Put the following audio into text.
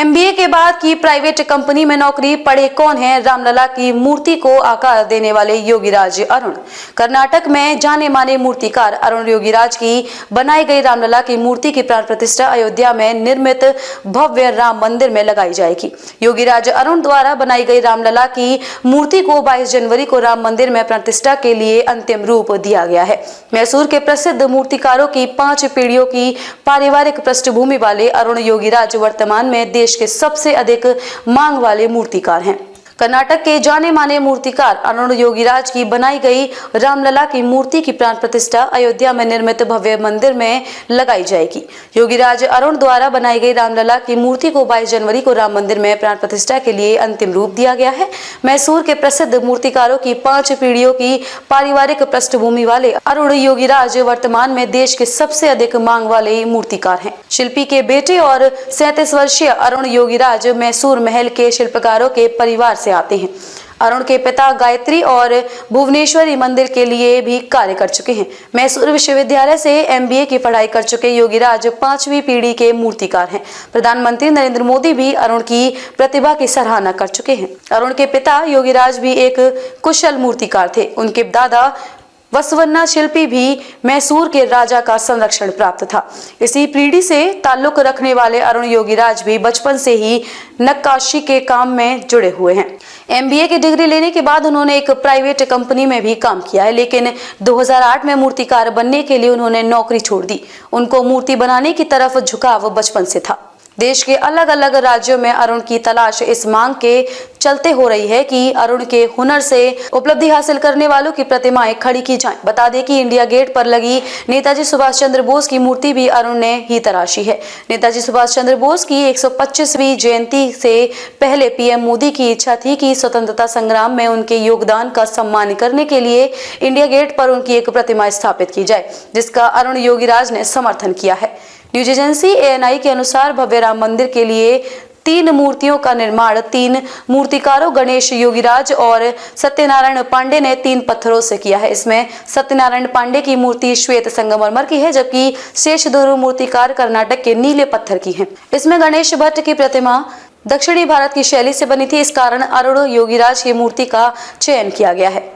MBA के बाद की प्राइवेट कंपनी में नौकरी, पढ़े कौन है रामलला की मूर्ति को आकार देने वाले योगीराज अरुण। कर्नाटक में जाने माने मूर्तिकार अरुण योगीराज की बनाई गई रामलला की मूर्ति की प्राण प्रतिष्ठा अयोध्या में निर्मित भव्य राम मंदिर में लगाई जाएगी। योगीराज अरुण द्वारा बनाई गई रामलला की मूर्ति को 22 जनवरी को राम मंदिर में प्रतिष्ठा के लिए अंतिम रूप दिया गया है। मैसूर के प्रसिद्ध मूर्तिकारों की 5 पीढ़ियों की पारिवारिक पृष्ठभूमि वाले अरुण योगीराज वर्तमान में देश के सबसे अधिक मांग वाले मूर्तिकार हैं। कर्नाटक के जाने माने मूर्तिकार अरुण योगीराज की बनाई गई रामलला की मूर्ति की प्राण प्रतिष्ठा अयोध्या में निर्मित भव्य मंदिर में लगाई जाएगी। योगीराज अरुण द्वारा बनाई गई रामलला की मूर्ति को 22 जनवरी को राम मंदिर में प्राण प्रतिष्ठा के लिए अंतिम रूप दिया गया है। मैसूर के प्रसिद्ध मूर्तिकारों की 5 पीढ़ियों की पारिवारिक पृष्ठभूमि वाले अरुण योगीराज वर्तमान में देश के सबसे अधिक मांग वाले मूर्तिकार हैं। शिल्पी के बेटे और 37 वर्षीय अरुण योगीराज मैसूर महल के शिल्पकारों के परिवार से आते हैं। अरुण के पिता गायत्री और भुवनेश्वरी मंदिर के लिए भी कार्य कर चुके हैं। मैसूर विश्वविद्यालय से एमबीए की पढ़ाई कर चुके योगीराज 5वीं पीढ़ी के मूर्तिकार हैं। प्रधानमंत्री नरेंद्र मोदी भी अरुण की प्रतिभा की सराहना कर चुके हैं। अरुण के पिता योगीराज भी एक कुशल मूर्तिकार थे। उनके दादा वसवन्ना शिल्पी भी मैसूर के राजा का संरक्षण प्राप्त था। इसी पीढ़ी से ताल्लुक रखने वाले अरुण योगीराज भी बचपन से ही नक्काशी के काम में जुड़े हुए हैं। एमबीए की डिग्री लेने के बाद उन्होंने एक प्राइवेट कंपनी में भी काम किया है, लेकिन 2008 में मूर्तिकार बनने के लिए उन्होंने नौकरी छोड़ दी। उनको मूर्ति बनाने की तरफ झुकाव बचपन से था। देश के अलग अलग राज्यों में अरुण की तलाश इस मांग के चलते हो रही है कि अरुण के हुनर से उपलब्धि हासिल करने वालों की प्रतिमाएं खड़ी की जाएं। बता दें कि इंडिया गेट पर लगी नेताजी सुभाष चंद्र बोस की मूर्ति भी अरुण ने ही तराशी है। नेताजी सुभाष चंद्र बोस की 125वीं जयंती से पहले पीएम मोदी की इच्छा थी कि स्वतंत्रता संग्राम में उनके योगदान का सम्मान करने के लिए इंडिया गेट पर उनकी एक प्रतिमा स्थापित की जाए, जिसका अरुण योगीराज ने समर्थन किया है। न्यूज एजेंसी एएनआई के अनुसार भव्य राम मंदिर के लिए 3 मूर्तियों का निर्माण 3 मूर्तिकारों गणेश योगीराज और सत्यनारायण पांडे ने 3 पत्थरों से किया है। इसमें सत्यनारायण पांडे की मूर्ति श्वेत संगमरमर की है, जबकि शेष दोनों मूर्तिकार कर्नाटक के नीले पत्थर की है। इसमें गणेश भट्ट की प्रतिमा दक्षिणी भारत की शैली से बनी थी। इस कारण अरुण योगीराज की मूर्ति का चयन किया गया है।